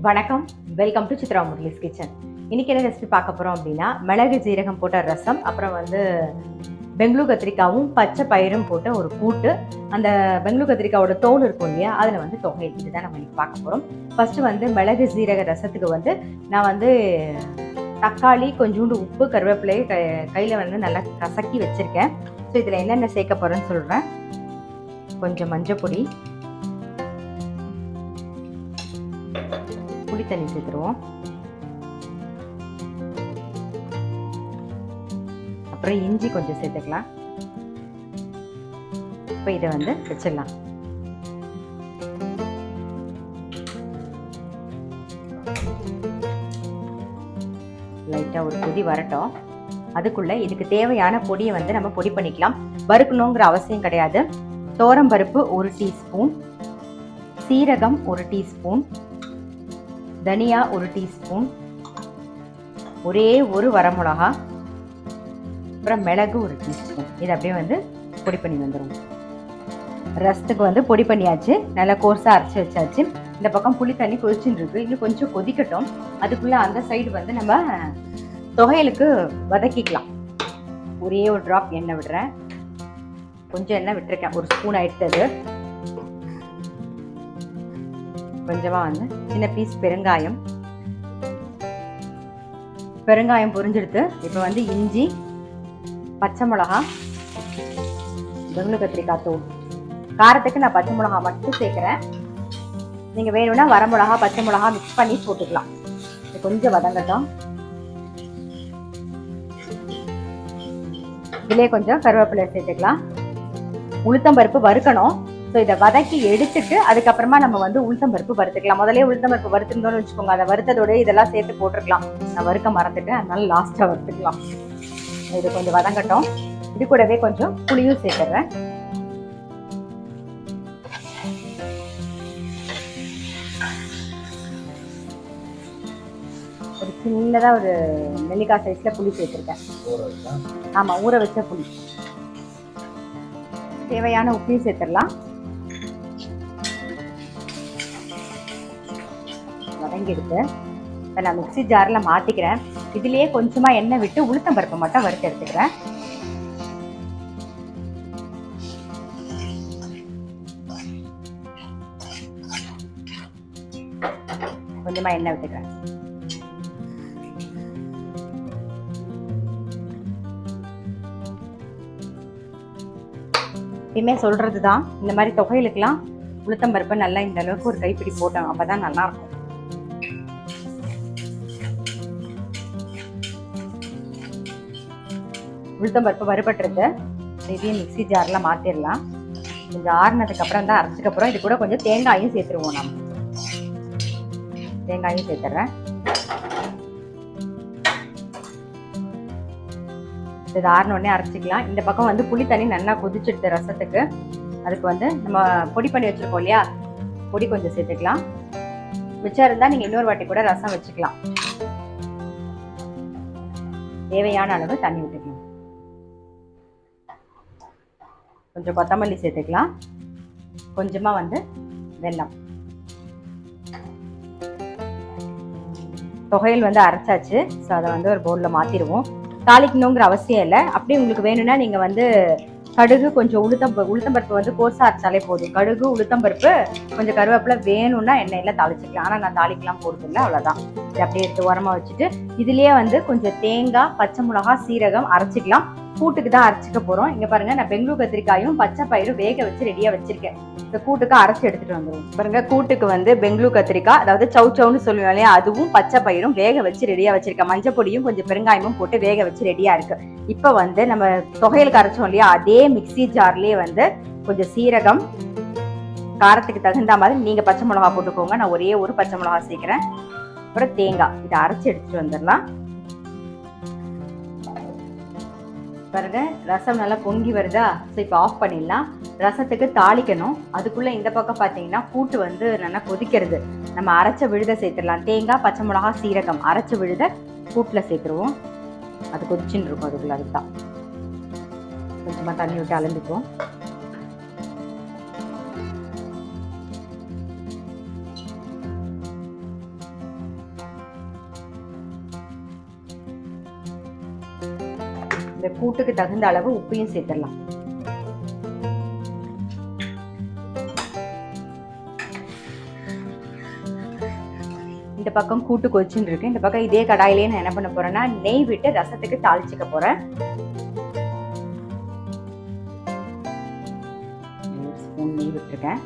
வணக்கம், welcome to Chitra Murali's kitchen. இன்னைக்கு என்ன ரெசிபி பார்க்க போறோம் அப்படின்னா, மிளகு ஜீரகம் போட்ட ரசம், அப்புறம் பெங்களூர் கத்திரிக்காவும் பச்சை பயிரும் போட்ட ஒரு கூட்டு. அந்த பெங்களூர் கத்திரிக்காவோட தோல் இருக்கும் இல்லையா, அதில் தொகை இதுதான் நம்ம இன்னைக்கு பார்க்க போறோம். ஃபர்ஸ்ட் மிளகு ஜீரக ரசத்துக்கு நான் தக்காளி, கொஞ்சோண்டு உப்பு, கருவேப்பிலையை கையில் நல்லா கசக்கி வச்சிருக்கேன். ஸோ இதில் என்னென்ன சேர்க்க போறேன்னு சொல்றேன். கொஞ்சம் மஞ்சள் பொடி, புளி தண்ணி சேர்த்துருவோம், அப்புறம் இஞ்சி கொஞ்சம் சேர்த்துக்கலாம். இப்போ இதை வச்சிடலாம். லைட்டாக ஒரு கொதி வரட்டும். அதுக்குள்ள இதுக்கு தேவையான பொடியை நம்ம பொடி பண்ணிக்கலாம். வறுக்கணுங்கிற அவசியம் கிடையாது. தோரம்பருப்பு 1 டீஸ்பூன், சீரகம் 1 டீஸ்பூன், தனியா 1 டீஸ்பூன், ஒரே ஒரு வரமிளகா, அப்புறம் மிளகு 1 டீஸ்பூன். இது அப்படியே பொடி பண்ணி வந்துடும். ரசத்துக்கு பொடி பண்ணியாச்சு, நல்லா கோர்ஸாக அரைச்சி வச்சாச்சு. இந்த பக்கம் புளி தண்ணி கொதிச்சுட்டு இருக்கு. இன்னும் கொஞ்சம் கொதிக்கட்டும். அதுக்குள்ளே அந்த சைடு நம்ம தொகையலுக்கு வதக்கிக்கலாம். ஒரே ஒரு ட்ராப் எண்ணெய் விடுறேன். கொஞ்சம் எண்ணெய் விட்டுருக்கேன், 1 ஸ்பூன் ஆயிடுத்தது. கொஞ்சமாக சின்ன பீஸ் பெருங்காயம் பொரிஞ்செடுத்து இப்போ இஞ்சி, பச்சை மிளகா, பெங்களூர் கத்திரிக்காய் தூள். காரத்துக்கு நான் பச்சை மிளகா மட்டும் சேர்க்குறேன். நீங்கள் வேணும்னா வரமிளகா, பச்சை மிளகா மிக்ஸ் பண்ணி போட்டுக்கலாம். இது கொஞ்சம் வதங்கட்டும். இதுலேயே கொஞ்சம் கருவேப்பிலை சேர்த்துக்கலாம். உளுத்தம்பருப்பு வறுக்கணும். ஸோ இதை வதக்கி எடுத்துட்டு அதுக்கப்புறமா நம்ம உளுத்தம்பருப்பு வறுத்துக்கலாம். முதலே உளுத்தம்பருப்பு வறுத்துருந்தோம்னு வச்சுக்கோங்க, அதை வறுத்ததோட இதெல்லாம் சேர்த்து போட்டுருக்கலாம். நான் வறுக்க மறந்துட்டேன், அதனால லாஸ்ட்டாக வறுத்துக்கலாம். இது கொஞ்சம் வதங்கட்டும். இது கூடவே கொஞ்சம் புளியும் சேர்த்துடுறேன். ஒரு சின்னதாக ஒரு நெல்லிக்காய் சைஸில் புளி சேர்த்துருக்கேன். ஆமாம், ஊற வச்ச புளி. தேவையான உப்பையும் சேர்த்துடலாம். வதங்கி எடுத்து இப்போ நான் மிக்ஸி ஜாரில் மாற்றிக்கிறேன். இதுலேயே கொஞ்சமாக எண்ணெய் விட்டு உளுத்தம்பருப்பு மட்டும் வறுத்து எடுத்துக்கிறேன். கொஞ்சமாக எண்ணெய் விட்டுக்கிறேன். எப்பயுமே சொல்கிறது தான், இந்த மாதிரி தொகையிலுக்கெல்லாம் உளுத்தம்பருப்பு நல்லா இந்த அளவுக்கு ஒரு கைப்பிடி போட்டோம், அப்போ தான் நல்லாயிருக்கும். உளுத்தம்பருப்பு வறுபட்டுருக்கு. இதையும் மிக்ஸி ஜாரில் மாற்றிடலாம். கொஞ்சம் ஆறுனதுக்கு அப்புறம் தான் அரைச்சிக்கப்புறம் இது கூட கொஞ்சம் தேங்காயும் சேர்த்துருவோம். நம்ம தேங்காயும் சேர்த்துட்றேன். இது ஆறுனோடனே அரைச்சிக்கலாம். இந்த பக்கம் புளி தண்ணி நல்லா கொதிச்சுடுது ரசத்துக்கு. அதுக்கு நம்ம பொடி பண்ணி வச்சிருக்கோம் இல்லையா, பொடி கொஞ்சம் சேர்த்துக்கலாம். மிச்சம் இருந்தால் நீங்கள் இன்னொரு வாட்டி கூட ரசம் வச்சுக்கலாம். தேவையான அளவு தண்ணி விட்டுக்கலாம். கொஞ்சம் கொத்தமல்லி சேர்த்துக்கலாம். கொஞ்சமாக வெல்லம். தொகையில் அரைச்சாச்சு. ஸோ அதை ஒரு பவுலில் மாற்றிடுவோம். தாளிக்கணுங்கிற அவசியம் இல்லை. அப்படியே உங்களுக்கு வேணும்னா நீங்கள் கடுகு, கொஞ்சம் உளுத்தம்பருப்பு கோர்ஸாக அரைச்சாலே போதும். கடுகு, உளுத்தம்பருப்பு, கொஞ்சம் கருவேப்பிலை வேணும்னா எண்ணெயில் தாளிச்சிக்கலாம். ஆனால் நான் தாளிக்கலாம் போடுறதில்லை, அவ்வளோதான். இது அப்படியே எடுத்து உரமாக வச்சுட்டு இதுலேயே கொஞ்சம் தேங்காய், பச்சை மிளகா, சீரகம் அரைச்சிக்கலாம். கூட்டுக்கு தான் அரைச்சிக்க போகிறோம். இங்கே பாருங்கள், நான் பெங்களூர் கத்திரிக்காயும் பச்சை பயிரும் வேக வச்சு ரெடியாக வச்சுருக்கேன். இந்த கூட்டுக்கு அரைச்சி எடுத்துகிட்டு வந்துடுவோம். பாருங்கள், கூட்டுக்கு பெங்களூர் கத்திரிக்காய், அதாவது சவ் சவ்னு சொல்லுவோம் இல்லையா, அதுவும் பச்சை பயிரும் வேக வச்சு ரெடியாக வச்சுருக்கேன். மஞ்சள் பொடியும் கொஞ்சம் பெருங்காயமும் போட்டு வேக வச்சு ரெடியாக இருக்குது. இப்போ நம்ம தொகையில் அரைச்சோம் இல்லையா, அதே மிக்ஸி ஜார்லேயே கொஞ்சம் சீரகம், காரத்துக்கு தகுந்த மாதிரி நீங்கள் பச்சை மிளகா போட்டுக்கோங்க. நான் ஒரே ஒரு பச்சை மிளகா சேர்க்குறேன். அப்புறம் தேங்காய், இதை அரைச்சி எடுத்துகிட்டு வந்துடலாம். பாருங்க, ரசம் நல்லா பொங்கி வருதா. ஸோ இப்போ ஆஃப் பண்ணிடலாம். ரசத்துக்கு தாளிக்கணும். அதுக்குள்ளே இந்த பக்கம் பார்த்தீங்கன்னா கூட்டு நல்லா கொதிக்கிறது. நம்ம அரைச்ச விழுதை சேர்த்துடலாம். தேங்காய், பச்சை மிளகா, சீரகம் அரைச்ச விழுதை கூட்டில் சேர்த்துருவோம். அது கொதிச்சுன்னு இருக்கும். அதுக்குள்ள அதுதான் கொஞ்சமாக தண்ணி விட்டு அலம்பிக்குவோம். இந்த கூட்டுக்கு தகுந்த அளவு உப்பையும் சேர்த்துடலாம். இந்த பக்கம் கூட்டு கொதிச்சுன்னு இருக்கு. இந்த பக்கம் இதே கடாயிலேயே நான் என்ன பண்ண போறேன்னா நெய் விட்டு ரசத்துக்கு தாளிச்சுக்க போறேன். ஒரு ஸ்பூன் நெய் விட்டுருக்கேன்.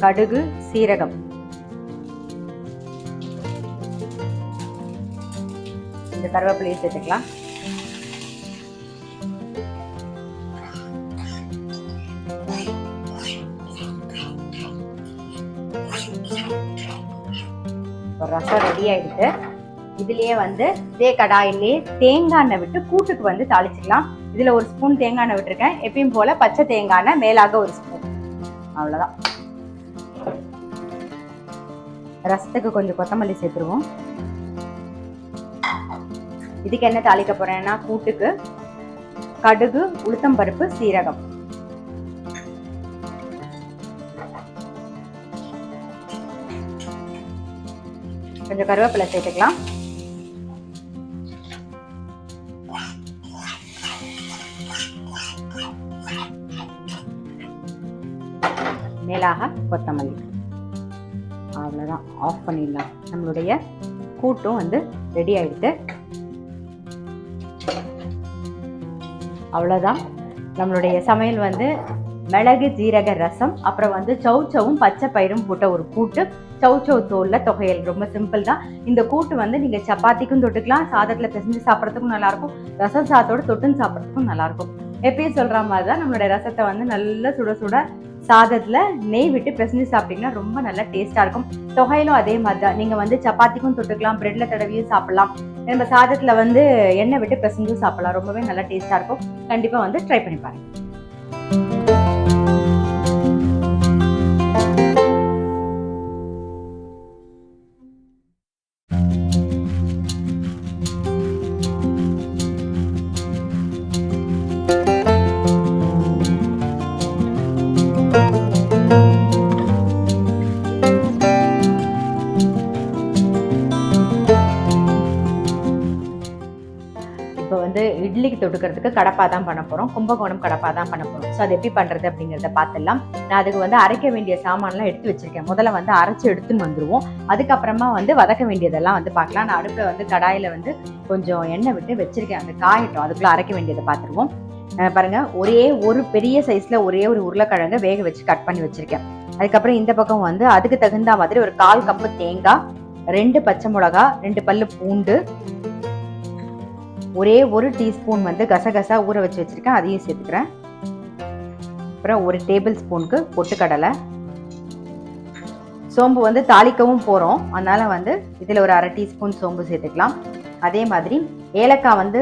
கடுகு, சீரகம், இந்த கருவேப்பிலையை சேர்த்துக்கலாம். ரசம் ரெடி ஆயிடுச்சு. இதுலயே வந்து இதே கடாயிலே தேங்காய் எண்ணெய் விட்டு கூட்டுக்கு வந்து தாளிச்சுக்கலாம். இதுல ஒரு ஸ்பூன் தேங்காய் எண்ணெய் விட்டுருக்கேன். எப்பயும் போல பச்சை தேங்காய் எண்ணெய் மேலாக ஒரு ஸ்பூன், அவ்வளவுதான். ரசத்துக்கு கொஞ்சம் கொத்தமல்லி சேர்த்துருவோம். இதுக்கு என்ன தாளிக்க போறேன்னா கூட்டுக்கு கடுகு, உளுத்தம்பருப்பு, சீரகம், கொஞ்சம் கருவேப்பிலை சேர்த்துக்கலாம். மேலாக கொத்தமல்லி, அவ்வளவுதான். ஆஃப் பண்ணிடலாம். நம்மளுடைய கூட்டும் வந்து ரெடி ஆயிடுது. அவ்வளவுதான். நம்மளுடைய சமையல் வந்து மிளகு ஜீரக ரசம், அப்புறம் வந்து சவ் சவும் பச்சை பயிரும் போட்ட ஒரு கூட்டு, chow chow தோல்ல தொகையல். ரொம்ப சிம்பிள் தான். இந்த கூட்டு வந்து நீங்க சப்பாத்திக்கும் தொட்டுக்கலாம், சாதத்துல பிசைஞ்சு சாப்பிட்றதுக்கும் நல்லா இருக்கும், ரசம் சாதத்தோட தொட்டுன்னு சாப்பிட்றதுக்கும் நல்லா இருக்கும். எப்பயும் சொல்ற மாதிரி தான் நம்மளுடைய ரசத்தை வந்து நல்லா சுட சுட சாதத்துல நெய் விட்டு பிசைஞ்சு சாப்பிட்டீங்கன்னா ரொம்ப நல்லா டேஸ்டா இருக்கும். தொகையிலும் அதே மாதிரி தான். நீங்க வந்து சப்பாத்திக்கும் தொட்டுக்கலாம், பிரெட்ல தடவியும் சாப்பிடலாம், நம்ம சாதத்துல வந்து எண்ணெய் விட்டு பிசைஞ்சும் சாப்பிடலாம். ரொம்பவே நல்லா டேஸ்டா இருக்கும். கண்டிப்பா வந்து ட்ரை பண்ணி பாருங்க. வந்து இட்லிக்கு தொட்டுக்கிறதுக்கு கடப்பா தான் பண்ண போறோம். கும்பகோணம் கடப்பா தான் பண்ண போறோம். ஸோ அது எப்படி பண்றது அப்படிங்கிறத பார்த்துடலாம். நான் அதுக்கு வந்து அரைக்க வேண்டிய சாமான்லாம் எடுத்து வச்சிருக்கேன். முதல்ல வந்து அரைச்சி எடுத்துன்னு வந்துருவோம். அதுக்கப்புறமா வந்து வதக்க வேண்டியதெல்லாம் வந்து பார்க்கலாம். நான் அடுப்புல வந்து கடாயில வந்து கொஞ்சம் எண்ணெய் விட்டு வச்சிருக்கேன். அந்த காயட்டும், அதுக்குள்ள அரைக்க வேண்டியதை பார்த்துருவோம். பாருங்க, ஒரே ஒரு பெரிய சைஸ்ல ஒரே ஒரு உருளைக்கிழங்கு வேக வச்சு கட் பண்ணி வச்சிருக்கேன். அதுக்கப்புறம் இந்த பக்கம் வந்து அதுக்கு தகுந்த மாதிரி ஒரு 1/4 கப்பு தேங்காய், 2 பச்சை மிளகா, 2 பல்லு பூண்டு, ஒரே 1 டீஸ்பூன் வந்து கசகசா ஊற வச்சு வச்சிருக்கேன், அதையும் சேர்த்துக்கிறேன். அப்புறம் 1 டேபிள் ஸ்பூனுக்கு பொட்டுக்கடலை, சோம்பு வந்து தாளிக்கவும் போறோம், அதனால வந்து இதுல ஒரு 1/2 டீஸ்பூன் சோம்பு சேர்த்துக்கலாம். அதே மாதிரி ஏலக்காய் வந்து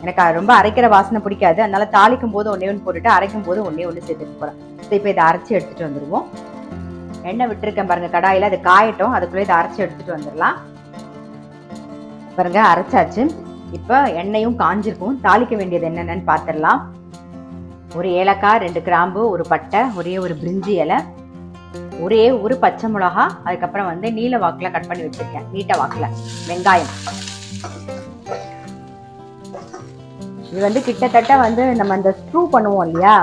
எனக்கு ரொம்ப அரைக்கிற வாசனை பிடிக்காது, அதனால தாளிக்கும் போது 1 1 போட்டுட்டு அரைக்கும் போது 1 1 சேர்த்துட்டு போறேன். இப்போ இதை அரைச்சி எடுத்துட்டு வந்துருவோம். எண்ணெய் விட்டுருக்கேன் பாருங்க கடாயில, அது காயட்டும், அதுக்குள்ளே இதை அரைச்சி எடுத்துட்டு வந்துடலாம். பாருங்க அரைச்சாச்சு. இப்போ எண்ணெயும் காஞ்சிருக்கும். தாளிக்க வேண்டியது என்னென்னு பார்த்துடலாம். 1 ஏலக்காய், 2 கிராம்பு, 1 பட்டை, ஒரே 1 பிரிஞ்சி இலை, ஒரே 1 பச்சை மிளகா, அதுக்கப்புறம் வந்து நீல வாக்குல கட் பண்ணி வச்சிருக்கேன், நீட்ட வாக்குல வெங்காயம். இது வந்து கிட்டத்தட்ட வந்து நம்ம அந்த ஸ்ட்ரூ பண்ணுவோம் இல்லையா,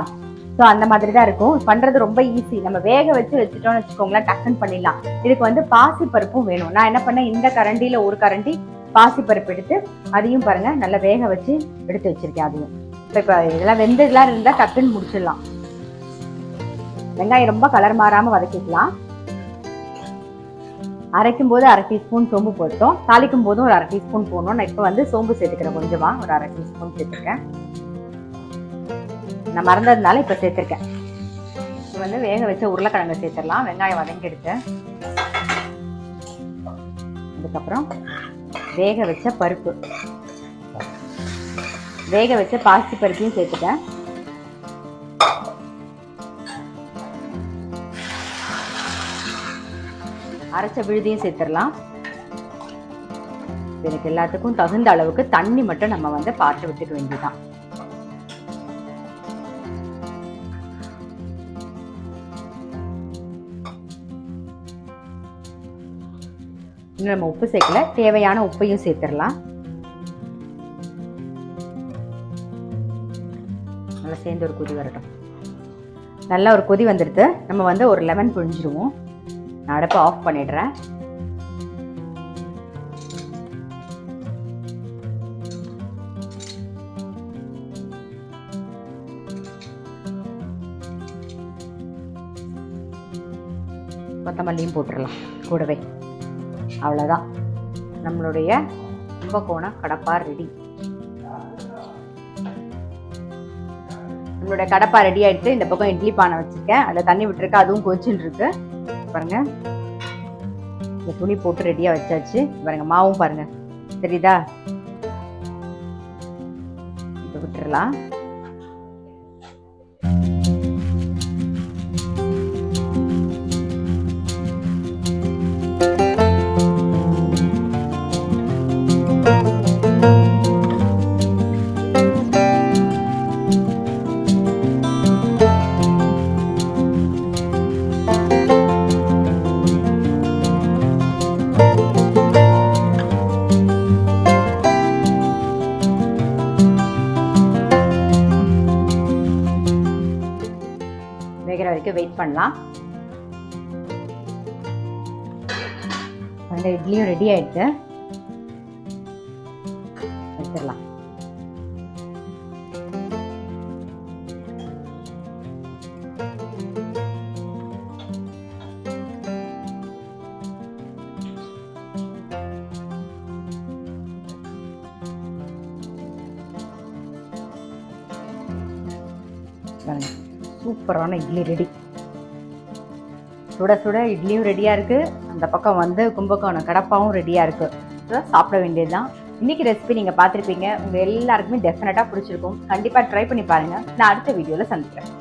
ஸோ அந்த மாதிரி தான் இருக்கும். பண்றது ரொம்ப ஈஸி. நம்ம வேக வச்சு வச்சுட்டோம்னு வச்சுக்கோங்களேன், டக்குன்னு பண்ணிடலாம். இதுக்கு வந்து பாசி பருப்பும் வேணும். நான் என்ன பண்ணேன், இந்த கரண்டியில 1 கரண்டி பாசி பருப்பு எடுத்து அதையும் பாருங்க நல்லா வேக வச்சு எடுத்து வச்சிருக்கேன். அதையும் இப்போ இதெல்லாம் வெந்ததெல்லாம் இருந்தா டக்குன்னு முடிச்சிடலாம். வெங்காயம் ரொம்ப கலர் மாறாம வதக்கிக்கலாம். அரைக்கும் போது 1/2 டீஸ்பூன் சோம்பு போட்டோம், தாளிக்கும் போதும் ஒரு 1/2 டீஸ்பூன் போடணும். நான் இப்போ வந்து சோம்பு சேர்த்துக்கிறேன், கொஞ்சமா ஒரு 1/2 டீஸ்பூன் சேர்த்துருக்கேன். நான் மறந்ததுனால இப்போ சேர்த்துருக்கேன். இப்போ வந்து வேக வச்ச உருளைக்கிழங்கு சேர்த்துடலாம். வெங்காயம் வதங்கி எடுத்து அதுக்கப்புறம் வேக வச்ச பருப்பு, வேக வச்ச பாசி பருப்பையும் சேர்த்துட்டேன். அரைச்ச விழுதியும் சேர்த்துடலாம். எனக்கு எல்லாத்துக்கும் தகுந்த அளவுக்கு தண்ணி மட்டும் நம்ம வந்து பார்த்து விட்டுக்க வேண்டியதான். இன்னும் நம்ம உப்பு சேர்க்கல, தேவையான உப்பையும் சேர்த்துடலாம். சேர்ந்து ஒரு கொதி வரட்டும். நல்லா ஒரு கொதி வந்துடுது. நம்ம வந்து ஒரு லெமன் புழிஞ்சிடுவோம். நான் அடுப்பை ஆஃப் பண்ணிடுறேன். கொத்தமல்லியும் போட்டுடலாம் கூடவே. அவ்வளோதான், நம்மளுடைய கும்பகோணம் கடப்பா ரெடி. நம்மளுடைய கடப்பா ரெடி ஆகிடுச்சு. இந்த பக்கம் இட்லி பானை வச்சுருக்கேன், அதில் தண்ணி விட்டுருக்கு, அதுவும் கொதிச்சுட்டு இருக்கு. பாருங்க, இந்த துணி போட்டு ரெடியாக வச்சாச்சு. பாருங்க, மாவும் பாருங்க தெரியுதா? இப்போ விட்டுறலாம். வேகிற வரைக்கும் வெயிட் பண்ணலாம். அந்த இட்லியும் ரெடி ஆயிடுச்சு, எடுத்துடலாம். சூப்பரான இட்லி ரெடி. சுட சுட இட்லியும் ரெடியாக இருக்குது, அந்த பக்கம் வந்து கும்பகோணம் கடப்பாவும் ரெடியாக இருக்குது. சாப்பிட வேண்டியதுதான். இன்றைக்கி ரெசிபி நீங்கள் பார்த்துருப்பீங்க, உங்கள் எல்லாருக்குமே டெஃபினட்டாக பிடிச்சிருக்கும். கண்டிப்பாக ட்ரை பண்ணி பாருங்கள். நான் அடுத்த வீடியோவில் சந்திக்கிறேன்.